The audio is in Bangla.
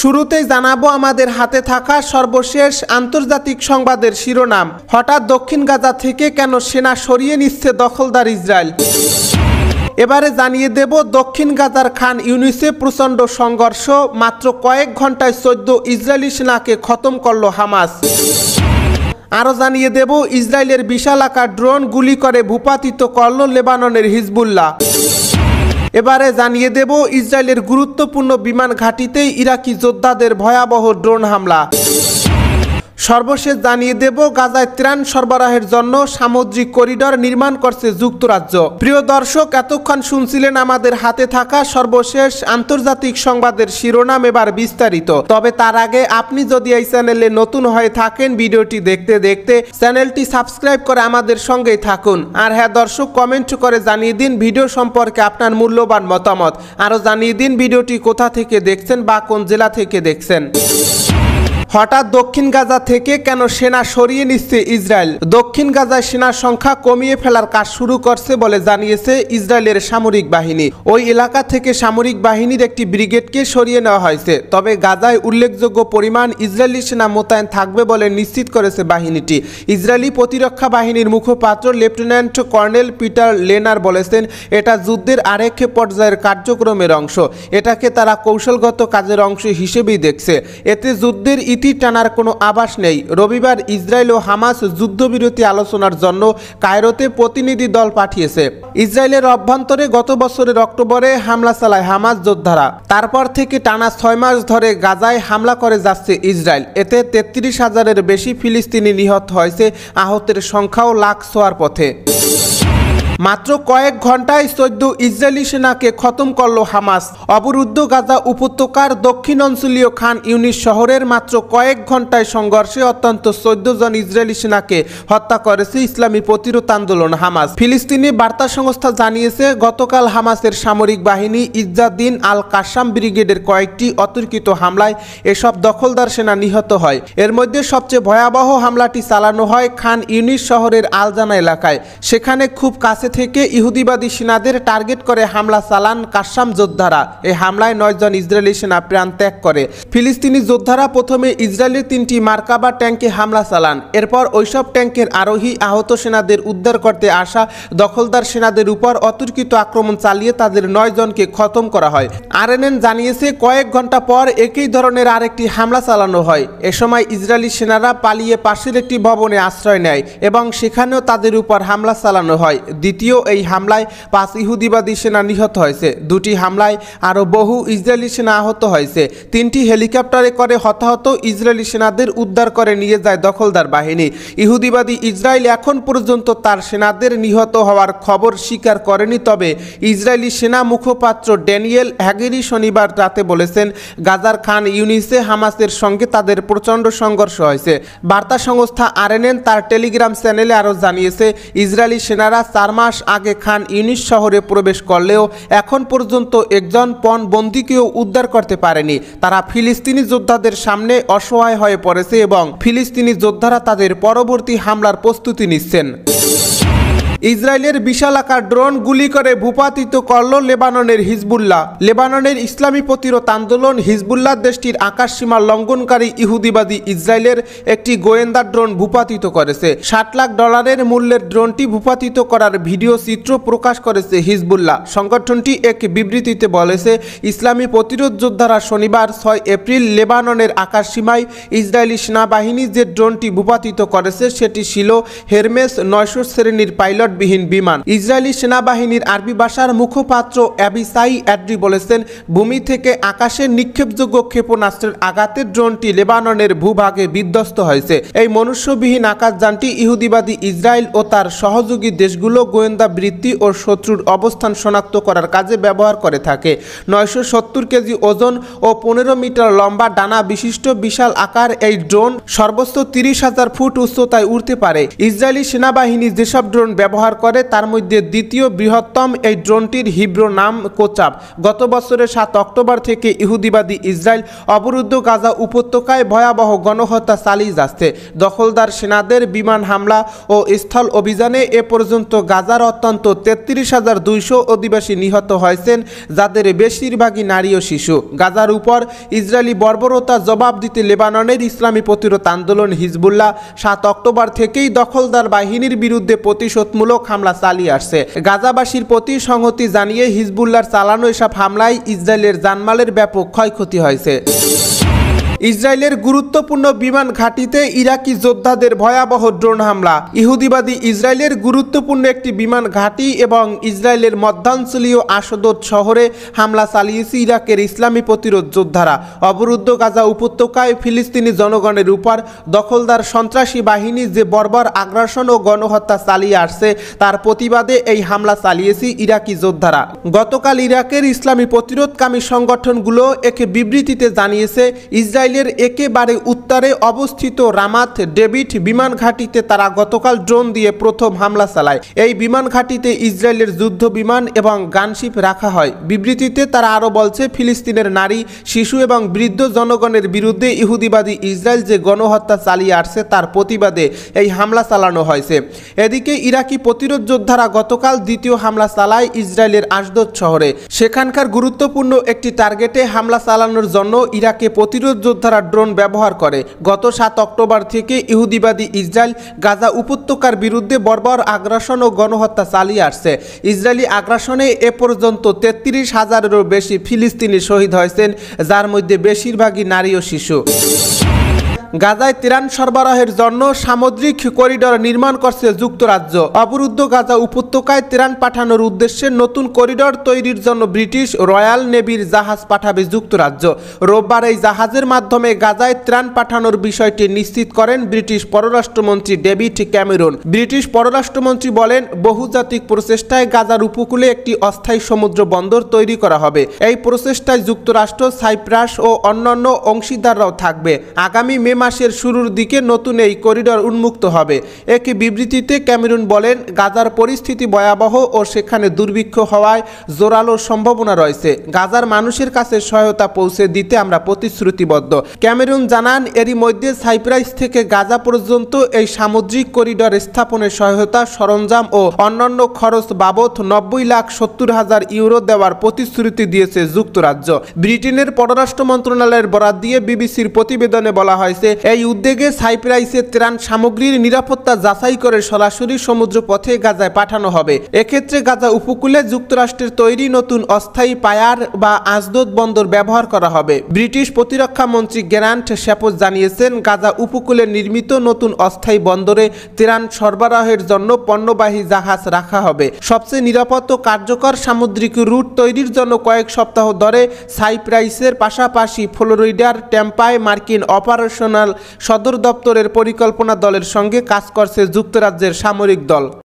শুরুতেই জানাবো আমাদের হাতে থাকা সর্বশেষ আন্তর্জাতিক সংবাদের শিরোনাম। হঠাৎ দক্ষিণ গাজা থেকে কেন সেনা সরিয়ে নিচ্ছে দখলদার ইসরায়েল। এবারে জানিয়ে দেব দক্ষিণ গাজার খান ইউনিসে প্রচণ্ড সংঘর্ষ, মাত্র কয়েক ঘন্টায় 14 ইসরায়েলি সেনাকে খতম করল হামাস। আরও জানিয়ে দেব ইসরায়েলের বিশাল আকার ড্রোন গুলি করে ভূপাতিত করল লেবাননের হিজবুল্লাহ। এবারে জানিয়ে দেব ইসরায়েলের গুরুত্বপূর্ণ বিমান ঘাঁটিতেই ইরাকি যোদ্ধাদের ভয়াবহ ড্রোন হামলা। সর্বশেষ জানিয়ে দেব গাজায় ত্রাণ সরবরাহের জন্য সামুদ্রিক করিডর নির্মাণ করছে যুক্তরাজ্য। প্রিয় দর্শক, এতক্ষণ শুনছিলেন আমাদের হাতে থাকা সর্বশেষ আন্তর্জাতিক সংবাদের শিরোনাম, এবার বিস্তারিত। তবে তার আগে আপনি যদি এই চ্যানেলে নতুন হয়ে থাকেন, ভিডিওটি দেখতে দেখতে চ্যানেলটি সাবস্ক্রাইব করে আমাদের সঙ্গেই থাকুন। আর হ্যাঁ দর্শক, কমেন্ট করে জানিয়ে দিন ভিডিও সম্পর্কে আপনার মূল্যবান মতামত। আরও জানিয়ে দিন ভিডিওটি কোথা থেকে দেখছেন বা কোন জেলা থেকে দেখছেন। হঠাৎ দক্ষিণ গাজা থেকে কেন সেনা সরিয়ে নিচ্ছে ইসরায়েল। দক্ষিণ গাজায় সেনার সংখ্যা কমিয়ে ফেলার কাজ শুরু করছে বলে জানিয়েছে ইসরায়েলের সামরিক বাহিনী। ওই এলাকা থেকে সামরিক বাহিনীর একটি ব্রিগেডকে সরিয়ে নেওয়া হয়েছে। তবে গাজায় উল্লেখযোগ্য পরিমাণ ইসরায়েলি সেনা মোতায়েন থাকবে বলে নিশ্চিত করেছে বাহিনীটি। ইসরায়েলি প্রতিরক্ষা বাহিনীর মুখপাত্র লেফটেন্যান্ট কর্নেল পিটার লেনার বলেছেন, এটা যুদ্ধের আরেক পর্যায়ের কার্যক্রমের অংশ। এটাকে তারা কৌশলগত কাজের অংশ হিসেবেই দেখছে। এতে যুদ্ধের ইতি টানার কোনো আভাস নেই। রবিবার ইসরায়েল ও হামাস যুদ্ধবিরতি আলোচনার জন্য কায়রোতে প্রতিনিধি দল পাঠিয়েছে। ইসরায়েলের অভ্যন্তরে গত বছরের অক্টোবরে হামলা চালায় হামাস যোদ্ধারা। তারপর থেকে টানা 6 মাস ধরে গাজায় হামলা করে যাচ্ছে ইসরায়েল। এতে 33,000-এর বেশি ফিলিস্তিনি নিহত হয়েছে, আহতের সংখ্যাও লাখ ছোঁয়ার পথে। মাত্র কয়েক ঘন্টায় 14 ইসরায়েলি সেনাকে খতম করল হামাস। অবরুদ্ধ গাজা উপত্যকার দক্ষিণ অঞ্চলীয় খান ইউনিস শহরের মাত্র কয়েক ঘন্টায় সংঘর্ষে অত্যন্ত 14 জন ইসরায়েলি সেনাকে হত্যা করেছে ইসলামী প্রতিরোধ আন্দোলন হামাস। ফিলিস্তিনি বার্তা সংস্থা জানিয়েছে, গতকাল হামাসের সামরিক বাহিনী ইজ্জাদ্দিন আল কাসাম ব্রিগেডের কয়েকটি অতর্কিত হামলায় এসব দখলদার সেনা নিহত হয়। এর মধ্যে সবচেয়ে ভয়াবহ হামলাটি চালানো হয় খান ইউনিস শহরের আলজানা এলাকায়। সেখানে খুব কাছে থেকে ইহুদিবাদী সেনাদের টার্গেট করে হামলা চালান কাসাম যোদ্ধারা। এই হামলায় 9 জন ইসরায়েলি সেনা প্রাণ ত্যাগ করে। ফিলিস্তিনি যোদ্ধারা প্রথমে ইসরায়েলের 3টি মার্কাবা ট্যাঙ্কে হামলা চালান। এরপর ওইসব ট্যাঙ্কের আরোহী আহত সেনাদের উদ্ধার করতে আসা দখলদার সেনাদের উপর অতর্কিত আক্রমণ চালিয়ে তাদের 9 জনকে খতম করা হয়। আরএনএন জানিয়েছে, কয়েক ঘন্টা পর একই ধরনের আরেকটি হামলা চালানো হয়। এ সময় ইসরায়েলি সেনারা পালিয়ে পাশের একটি ভবনে আশ্রয় নেয় এবং সেখানেও তাদের উপর হামলা চালানো হয়। দ্বিতীয় এই হামলায় 5 ইহুদিবাদী সেনা নিহত হয়েছে। 2টি হামলায় আরও বহু ইসরায়েলি সেনা আহত হয়েছে। 3টি হেলিকপ্টারে করে হতাহত ইসরায়েলি সেনাদের উদ্ধার করে নিয়ে যায় দখলদার বাহিনী। ইহুদিবাদী ইসরায়েল এখন পর্যন্ত তার সেনাদের নিহত হওয়ার খবর স্বীকার করেনি। তবে ইসরায়েলি সেনা মুখপাত্র ড্যানিয়েল হ্যাগেরি শনিবার রাতে বলেছেন, গাজার খান ইউনিসে হামাসের সঙ্গে তাদের প্রচণ্ড সংঘর্ষ হয়েছে। বার্তা সংস্থা আরএনএন তার টেলিগ্রাম চ্যানেলে আরও জানিয়েছে, ইসরায়েলি সেনারা 4 মাস আগে খান ইউনিস শহরে প্রবেশ করলেও এখন পর্যন্ত একজন পণবন্দীকেও উদ্ধার করতে পারেনি। তারা ফিলিস্তিনি যোদ্ধাদের সামনে অসহায় হয়ে পড়েছে এবং ফিলিস্তিনি যোদ্ধারা তাদের পরবর্তী হামলার প্রস্তুতি নিচ্ছেন। ইসরায়েলের বিশাল আকার ড্রোন গুলি করে ভূপাতিত করল লেবাননের হিজবুল্লাহ। লেবাননের ইসলামী প্রতিরোধ আন্দোলন হিজবুল্লাহ দেশটির আকাশ সীমা লঙ্ঘনকারী ইহুদিবাদী ইসরায়েলের একটি গোয়েন্দা ড্রোন ভূপাতিত করেছে। $60 লাখ মূল্যের ড্রোনটি ভূপাতিত করার ভিডিও চিত্র প্রকাশ করেছে হিজবুল্লাহ। সংগঠনটি এক বিবৃতিতে বলেছে, ইসলামী প্রতিরোধ যোদ্ধারা শনিবার 6 এপ্রিল লেবাননের আকাশ সীমায় ইসরায়েলি সেনাবাহিনী যে ড্রোনটি ভূপাতিত করেছে সেটি ছিল হেরমেস 900 শ্রেণীর পাইলট বিহীন বিমান। ইসরায়েলি সেনাবাহিনীর আরবি ভাষার মুখপাত্র অ্যাবিসাই অ্যাড্রি বলেছেন, ভূমি থেকে আকাশে নিক্ষেপযোগ্য ক্ষেপণাস্ত্রের আঘাতে ড্রোনটি লেবাননের ভূভাগে বিধ্বস্ত হয়েছে। এই মনুষ্যবিহীন আকাশযানটি ইহুদিবাদী ইসরায়েল ও তার সহযোগী দেশগুলো গোয়েন্দা বৃত্তি ও শত্রুর অবস্থান শনাক্ত করার কাজে ব্যবহার করে থাকে। 970 কেজি ওজন ও 15 মিটার লম্বা ডানা বিশিষ্ট বিশাল আকার এই ড্রোন সর্বোচ্চ 30,000 ফুট উচ্চতায় উড়তে পারে। ইসরায়েলি সেনাবাহিনী যেসব ড্রোন ব্যবহার ব্যবহার করে, তার মধ্যে দ্বিতীয় বৃহত্তম এই ড্রোনটির হিব্রু নাম কোচাব। গত বছরের 7 অক্টোবর থেকে ইহুদিবাদী ইসরায়েল অবরুদ্ধ গাজা উপত্যকায় ভয়াবহ গণহত্যা চালিয়ে যাচ্ছে। দখলদার সেনাদের বিমান হামলা ও স্থল অভিযানে এ পর্যন্ত গাজার অত্যন্ত 33,200 অধিবাসী নিহত হয়েছেন, যাদের বেশিরভাগই নারী ও শিশু। গাজার উপর ইসরায়েলি বর্বরতা জবাব দিতে লেবাননের ইসলামী প্রতিরোধ আন্দোলন হিজবুল্লাহ 7 অক্টোবর থেকেই দখলদার বাহিনীর বিরুদ্ধে প্রতিশোধমূলক হামলা চালিয়ে আসছে। গাজাবাসীর প্রতি সংহতি জানিয়ে হিজবুল্লাহর চালানো এসব হামলায় ইসরায়েলের জানমালের ব্যাপক ক্ষয়ক্ষতি হয়েছে। ইসরায়েলের গুরুত্বপূর্ণ বিমান ঘাঁটিতে ইরাকি যোদ্ধাদের ভয়াবহ ড্রোন হামলা। ইহুদিবাদী ইসরায়েলের গুরুত্বপূর্ণ একটি বিমান ঘাঁটি এবং ইসরায়েলের মধ্যাঞ্চলীয় আশদোদ শহরে হামলা চালিয়েছে ইরাকের ইসলামী প্রতিরোধ যোদ্ধারা। অবরুদ্ধ গাজা উপত্যকায় ফিলিস্তিনি জনগণের উপর দখলদার সন্ত্রাসী বাহিনী যে বর্বর আগ্রাসন ও গণহত্যা চালিয়ে আসছে, তার প্রতিবাদে এই হামলা চালিয়েছে ইরাকি যোদ্ধারা। গতকাল ইরাকের ইসলামী প্রতিরোধকামী সংগঠনগুলো এক বিবৃতিতে জানিয়েছে, ইসরায়েলের একেবারে উত্তরে অবস্থিত রামাত ডেভিড বিমান ঘাঁটিতে তারা গতকাল ড্রোন দিয়ে প্রথম হামলা চালায়। এই বিমান ঘাঁটিতে ইসরায়েলের যুদ্ধ বিমান এবং গানশিপ রাখা হয়। বিবৃতিতে তারা আরও বলছে, ফিলিস্তিনের নারী, শিশু এবং বৃদ্ধ জনগণের বিরুদ্ধে ইহুদিবাদী ইসরায়েল যে গণহত্যা চালিয়ে আসছে তার প্রতিবাদে এই হামলা চালানো হয়েছে। এদিকে ইরাকি প্রতিরোধ যোদ্ধারা গতকাল দ্বিতীয় হামলা চালায় ইসরায়েলের আশদোদ শহরে। সেখানকার গুরুত্বপূর্ণ একটি টার্গেটে হামলা চালানোর জন্য ইরাকে প্রতিরোধ যোদ্ধারা ড্রোন ব্যবহার করে। গত 7 অক্টোবর থেকে ইহুদিবাদী ইসরায়েল গাজা উপত্যকার বিরুদ্ধে বর্বর আগ্রাসন ও গণহত্যা চালিয়ে আসছে। ইসরায়েলি আগ্রাসনে এ পর্যন্ত 33,000-এরও বেশি ফিলিস্তিনি শহীদ হয়েছেন, যার মধ্যে বেশিরভাগই নারী ও শিশু। গাজায় ত্রাণ সরবরাহের জন্য সামুদ্রিক করিডর নির্মাণ করছে যুক্তরাজ্য। অবরুদ্ধ গাজা উপত্যকায় ত্রাণ পাঠানোর উদ্দেশ্যে নতুন করিডর তৈরির জন্য ব্রিটিশ রয়্যাল নেভির জাহাজ পাঠাবে যুক্তরাজ্য। রোববার এই জাহাজের মাধ্যমে গাজায় ত্রাণ পাঠানোর বিষয়টি নিশ্চিত করেন ব্রিটিশ পররাষ্ট্রমন্ত্রী ডেভিড ক্যামেরন। ব্রিটিশ পররাষ্ট্রমন্ত্রী বলেন, বহুজাতিক প্রচেষ্টায় গাজার উপকূলে একটি অস্থায়ী সমুদ্র বন্দর তৈরি করা হবে। এই প্রচেষ্টায় যুক্তরাষ্ট্র, সাইপ্রাস ও অন্যান্য অংশীদাররাও থাকবে। আগামী মে মাসের শুরুর দিকে নতুন এই করিডর উন্মুক্ত হবে। এক বিবৃতিতে ক্যামেরুন বলেন, গাজার পরিস্থিতি ভয়াবহ ও সেখানে দুর্ভিক্ষ হওয়ায় জোরালো সম্ভাবনা রয়েছে। গাজার মানুষের কাছে সহায়তা পৌঁছে দিতে আমরা প্রতিশ্রুতিবদ্ধ। ক্যামেরুন জানান, এরই মধ্যে সাইপ্রাস থেকে গাজা পর্যন্ত এই সামুদ্রিক করিডর স্থাপনের সহায়তা, সরঞ্জাম ও অন্যান্য খরচ বাবদ 90,70,000 ইউরো দেওয়ার প্রতিশ্রুতি দিয়েছে যুক্তরাজ্য। ব্রিটেনের পররাষ্ট্র মন্ত্রণালয়ের বরাত দিয়ে বিবিসির প্রতিবেদনে বলা হয়েছে, এই উদ্যোগে সাইপ্রাসে ত্রাণ সামগ্রীর নিরাপত্তা যাচাই করে সরাসরি সমুদ্র পথে গাজায় পাঠানো হবে। এক্ষেত্রে গাজা উপকূলে যুক্তরাষ্ট্রের তৈরি নতুন অস্থায়ী পায়ার বা আশদোদ বন্দর ব্যবহার করা হবে। ব্রিটিশ প্রতিরক্ষা মন্ত্রী গ্র্যান্ট শ্যাপোজ জানিয়েছেন, গাজা উপকূলে নির্মিত নতুন অস্থায়ী বন্দরে ত্রাণ সরবরাহের জন্য পণ্যবাহী জাহাজ রাখা হবে। সবচেয়ে নিরাপদ ও কার্যকর সামুদ্রিক রুট তৈরির জন্য কয়েক সপ্তাহ ধরে সাইপ্রাসের পাশাপাশি ফ্লোরিডার ট্যাম্পায় মার্কিন অপারেশনাল সদর দপ্তরের পরিকল্পনা দলের সঙ্গে কাজ করছে যুক্তরাজ্যের সামরিক দল।